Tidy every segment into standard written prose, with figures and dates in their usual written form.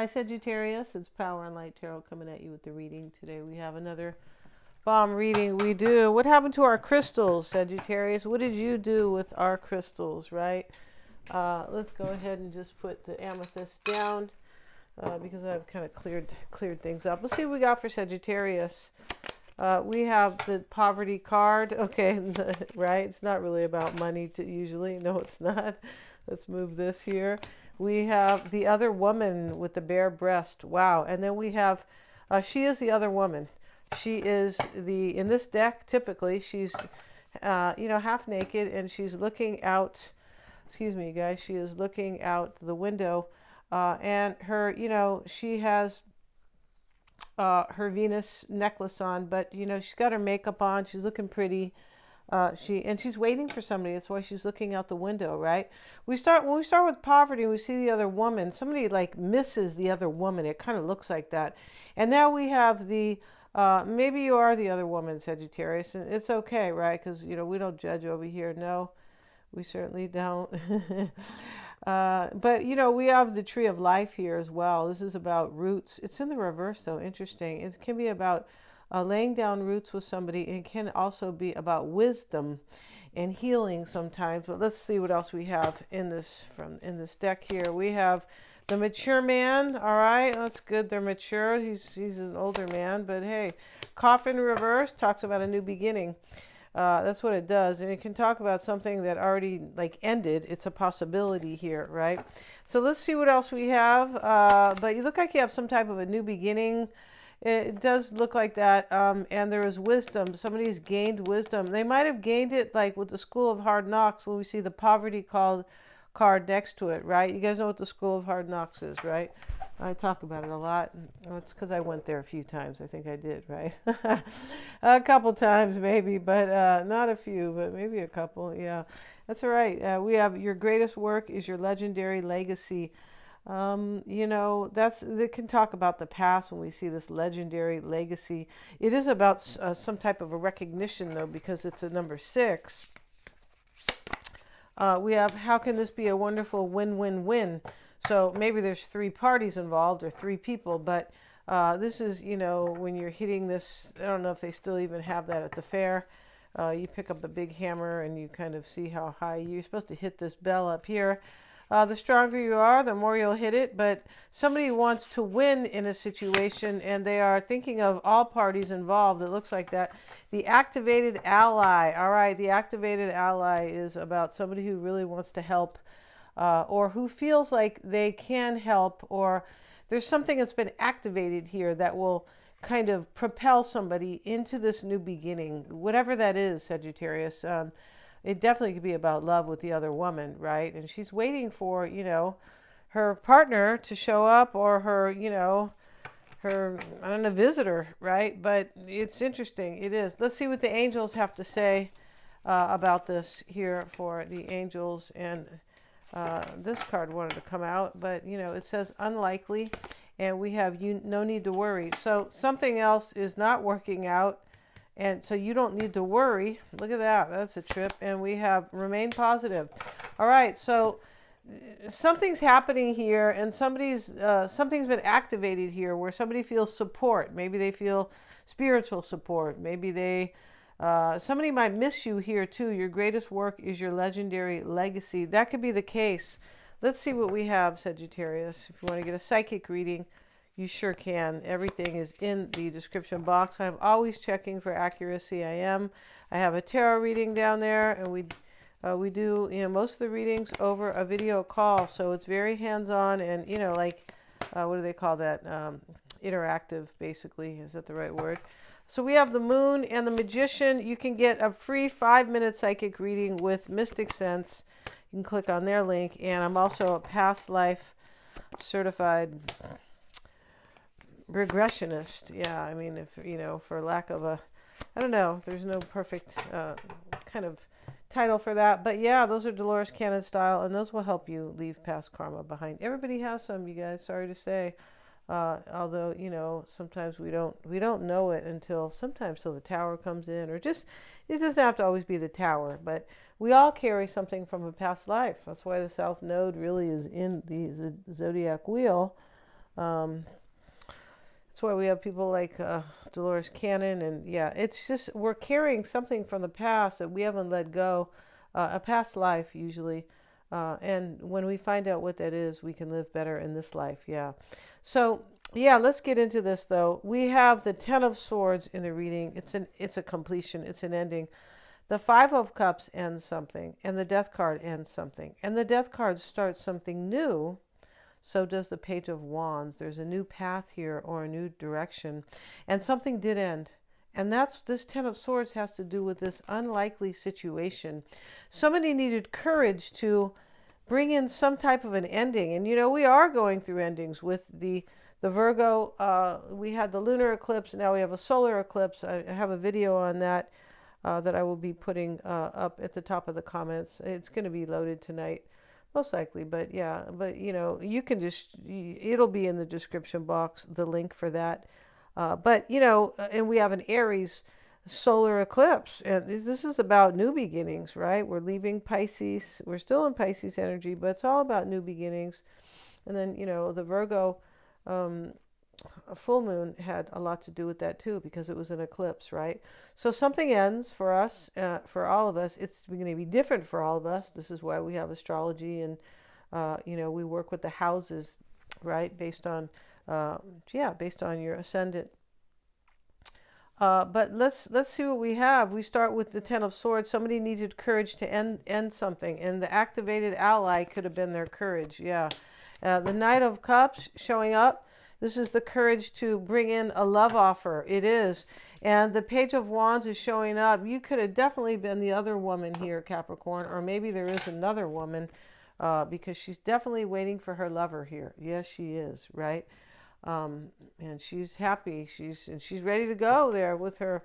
Hi, Sagittarius. It's Power and Light Tarot coming at you with the reading. Today we have another bomb reading. We do. What happened to our crystals, Sagittarius? What did you do with our crystals, right? Let's go ahead and just put the amethyst down because I've kind of cleared things up. Let's see what we got for Sagittarius. We have the poverty card. Okay, right? It's not really about money usually. No, it's not. Let's move this here. We have the other woman with the bare breast. Wow. And then we have, she is the other woman. She is in this deck, typically, she's, half naked and she's looking out, excuse me, guys, she is looking out the window. And her, she has her Venus necklace on, but, she's got her makeup on. She's looking pretty. She's waiting for somebody. That's why she's looking out the window, right? When we start with poverty, we see the other woman. Somebody like misses the other woman. It kind of looks like that. And now we have maybe you are the other woman, Sagittarius, and it's okay, right? Because we don't judge over here. No, we certainly don't. But we have the tree of life here as well. This is about roots. It's in the reverse, though. Interesting. It can be about laying down roots with somebody. It can also be about wisdom and healing sometimes. But let's see what else we have in this deck here. We have the mature man. All right, that's good. They're mature. He's an older man, but hey, coffin reverse talks about a new beginning. That's what it does, and it can talk about something that already ended. It's a possibility here, right? So let's see what else we have. But you look like you have some type of a new beginning. It does look like that, and there is wisdom. Somebody's gained wisdom. They might have gained it like with the School of Hard Knocks when we see the poverty card next to it, right? You guys know what the School of Hard Knocks is, right? I talk about it a lot. It's because I went there a few times. I think I did, right? A couple times maybe, but not a few, but maybe a couple. Yeah, that's all right. We have your greatest work is your legendary legacy. They can talk about the past when we see this legendary legacy. It is about some type of a recognition, though, because it's a number 6. We have, how can this be a wonderful win-win-win? So maybe there's 3 parties involved or 3 people, but this is, when you're hitting this, I don't know if they still even have that at the fair. You pick up a big hammer and you kind of see how high you're supposed to hit this bell up here. The stronger you are, the more you'll hit it. But somebody wants to win in a situation, and they are thinking of all parties involved. It looks like that. The activated ally. All right, the activated ally is about somebody who really wants to help, or who feels like they can help, or there's something that's been activated here that will kind of propel somebody into this new beginning, whatever that is, Sagittarius. It definitely could be about love with the other woman, right? And she's waiting for, her partner to show up, or her, I don't know, visitor, right? But it's interesting. It is. Let's see what the angels have to say about this here for the angels. And this card wanted to come out, but, it says unlikely, and we have no need to worry. So something else is not working out. And so you don't need to worry. Look at that. That's a trip. And we have remain positive. All right. So something's happening here, and something's been activated here where somebody feels support. Maybe they feel spiritual support. Maybe somebody might miss you here too. Your greatest work is your legendary legacy. That could be the case. Let's see what we have, Sagittarius. If you want to get a psychic reading, you sure can. Everything is in the description box. I'm always checking for accuracy. I have a tarot reading down there, and we do most of the readings over a video call, so it's very hands-on and what do they call that? Interactive, basically. Is that the right word? So we have the Moon and the Magician. You can get a free 5-minute psychic reading with Mystic Sense. You can click on their link, and I'm also a past life certified regressionist. Yeah, I mean, if for lack of I don't know, there's no perfect kind of title for that, but yeah, those are Dolores Cannon style, and those will help you leave past karma behind. Everybody has some, you guys, sorry to say, although sometimes we don't know it until the tower comes in, or just, it doesn't have to always be the tower, but we all carry something from a past life. That's why the South Node really is in the zodiac wheel. Um, that's why we have people like Dolores Cannon. And yeah, it's just we're carrying something from the past that we haven't let go, a past life usually. And when we find out what that is, we can live better in this life. Yeah. So yeah, let's get into this though. We have the Ten of Swords in the reading. It's a completion. It's an ending. The Five of Cups ends something, and the Death card ends something, and the Death card starts something new. So does the Page of Wands. There's a new path here or a new direction, and something did end. And that's this Ten of Swords has to do with this unlikely situation. Somebody needed courage to bring in some type of an ending. And we are going through endings with the Virgo. We had the lunar eclipse. Now we have a solar eclipse. I have a video on that that I will be putting up at the top of the comments. It's going to be loaded tonight, most likely. But yeah, but you can it'll be in the description box, the link for that. But and we have an Aries solar eclipse, and this is about new beginnings, right? We're leaving Pisces. We're still in Pisces energy, but it's all about new beginnings. And then the Virgo a full moon had a lot to do with that too, because it was an eclipse, right? So something ends for us, for all of us. It's going to be different for all of us. This is why we have astrology, and we work with the houses, right, based on based on your ascendant. But let's see what we have. We start with the Ten of Swords. Somebody needed courage to end something, and the activated ally could have been their courage. Yeah, the Knight of Cups showing up. This is the courage to bring in a love offer. It is. And the Page of Wands is showing up. You could have definitely been the other woman here, Capricorn, or maybe there is another woman because she's definitely waiting for her lover here. Yes, she is, right? And she's happy. She's ready to go there with her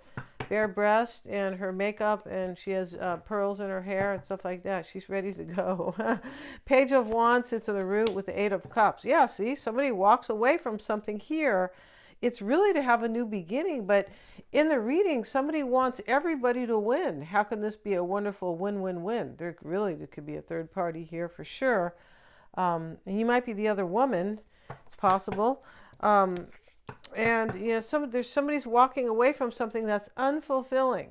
bare breast and her makeup, and she has pearls in her hair and stuff like that. She's ready to go. Page of Wands sits in the root with the Eight of Cups. Yeah, see, somebody walks away from something here. It's really to have a new beginning, but in the reading, somebody wants everybody to win. How can this be a wonderful win-win-win? There could be a third party here for sure. And you might be the other woman. It's possible. And there's somebody's walking away from something that's unfulfilling.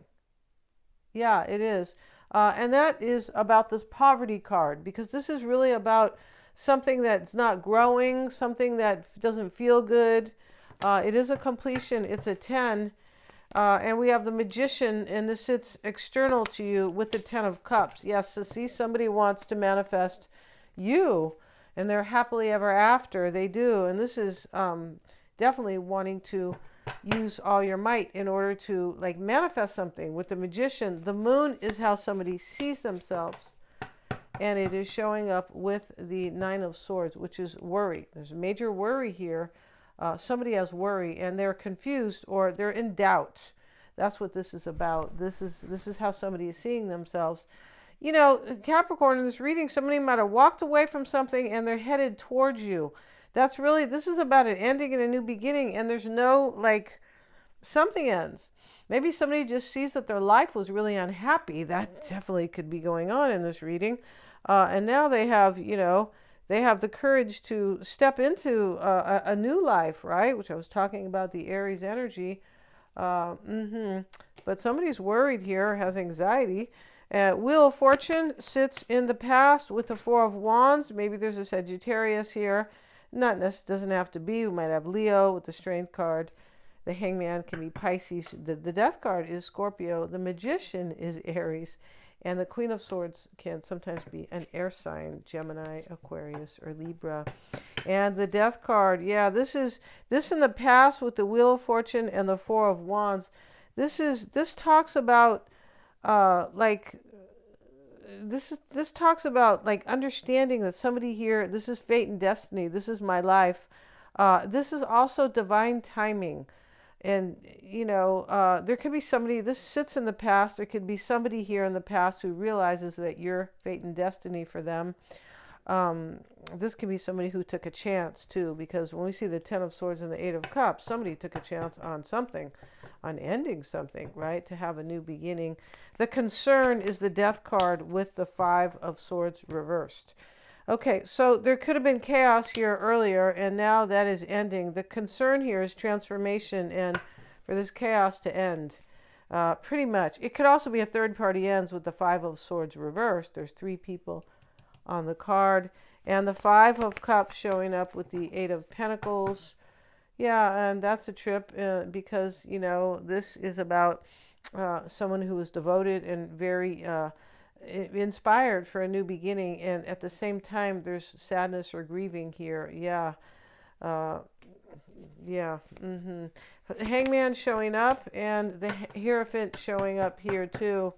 Yeah, it is. And that is about this poverty card, because this is really about something that's not growing, something that doesn't feel good. It is a completion. It's a 10. And we have the Magician, and this sits external to you with the 10 of Cups. Yes, so see, somebody wants to manifest you, and they're happily ever after. They do. And this is definitely wanting to use all your might in order to manifest something. With the Magician, the moon is how somebody sees themselves. And it is showing up with the Nine of Swords, which is worry. There's a major worry here. Somebody has worry, and they're confused or they're in doubt. That's what this is about. This is how somebody is seeing themselves. Capricorn, in this reading, somebody might have walked away from something and they're headed towards you. This is about an ending and a new beginning, and there's no, something ends. Maybe somebody just sees that their life was really unhappy. That definitely could be going on in this reading. And now they have, they have the courage to step into a new life, right? Which I was talking about, the Aries energy. But somebody's worried here, has anxiety. Wheel of Fortune sits in the past with the Four of Wands. Maybe there's a Sagittarius here. Not necessarily, doesn't have to be. We might have Leo with the Strength card. The Hangman can be Pisces. The Death card is Scorpio. The Magician is Aries. And the Queen of Swords can sometimes be an air sign, Gemini, Aquarius, or Libra. And the Death card, yeah, this in the past with the Wheel of Fortune and the Four of Wands. This talks about this talks about understanding that somebody here, this is fate and destiny. This is my life. This is also divine timing. And, there could be somebody, this sits in the past. There could be somebody here in the past who realizes that you're fate and destiny for them. This could be somebody who took a chance too, because when we see the Ten of Swords and the Eight of Cups, somebody took a chance on something, on ending something, right? To have a new beginning. The Concern is the Death card with the Five of Swords reversed. Okay, so there could have been chaos here earlier, and now that is ending. The concern here is transformation and for this chaos to end. Pretty much. It could also be a third party ends with the Five of Swords reversed. There's three people on the card. And the Five of Cups showing up with the Eight of Pentacles. Yeah, and that's a trip because, you know, this is about someone who is devoted and very inspired for a new beginning, and at the same time there's sadness or grieving here. Yeah. uh, yeah. Hangman showing up, and the Hierophant showing up here too.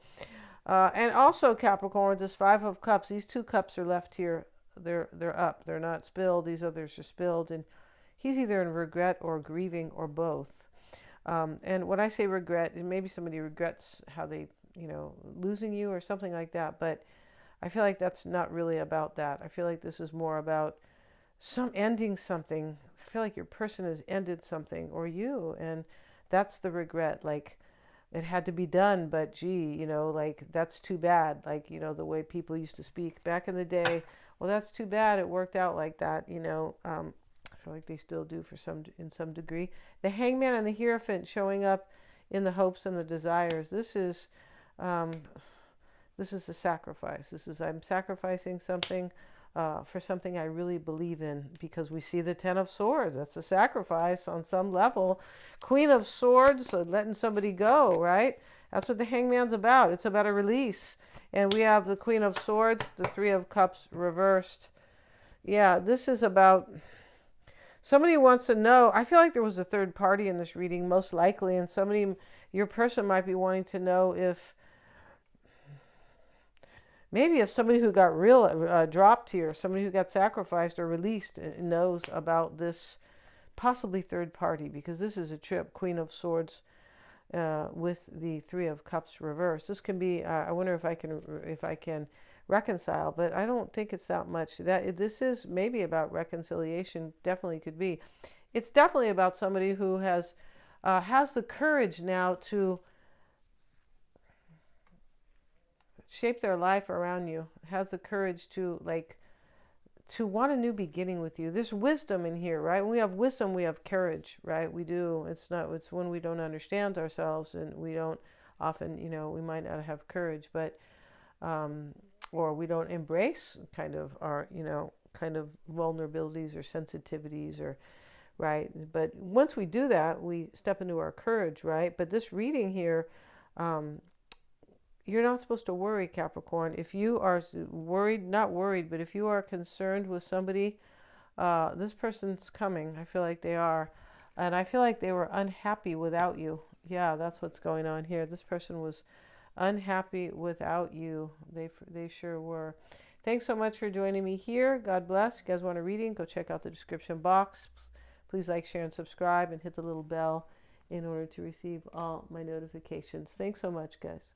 And also Capricorn, this Five of Cups, these two cups are left here. They're up, they're not spilled. These others are spilled, and he's either in regret or grieving or both. And when I say regret, maybe somebody regrets how they, you know, losing you or something like that. But I feel like that's not really about that. I feel like this is more about ending something. I feel like your person has ended something, or you, and that's the regret. Like, it had to be done, but gee, you know, like, that's too bad. Like, you know, the way people used to speak back in the day. Well, that's too bad. It worked out like that, you know. I feel like they still do in some degree. The Hangman and the Hierophant showing up in the hopes and the desires. Um, this is a sacrifice. This is, I'm sacrificing something for something I really believe in, because we see the Ten of Swords. That's a sacrifice on some level. Queen of Swords, so letting somebody go, right? That's what the Hangman's about. It's about a release. And we have the Queen of Swords, the Three of Cups reversed. Yeah, this is about somebody wants to know. I feel like there was a third party in this reading, most likely, and your person might be wanting to know if maybe if somebody who got dropped here, somebody who got sacrificed or released, knows about this possibly third party, because this is a trip. Queen of Swords with the Three of Cups reversed. This can be. I wonder if I can reconcile, but I don't think it's that much. This is maybe about reconciliation. Definitely could be. It's definitely about somebody who has the courage now to shape their life around you, has the courage to want a new beginning with you. There's wisdom in here, right? When we have wisdom, we have courage, right? We do. It's when we don't understand ourselves, and we don't often, you know, we might not have courage, but or we don't embrace kind of our, you know, kind of vulnerabilities or sensitivities, or right. But once we do that, we step into our courage, right? But this reading here, you're not supposed to worry, Capricorn. If you are worried, not worried, but if you are concerned with somebody, this person's coming. I feel like they are. And I feel like they were unhappy without you. Yeah, that's what's going on here. This person was unhappy without you. They sure were. Thanks so much for joining me here. God bless. If you guys want a reading, go check out the description box. Please like, share, and subscribe, and hit the little bell in order to receive all my notifications. Thanks so much, guys.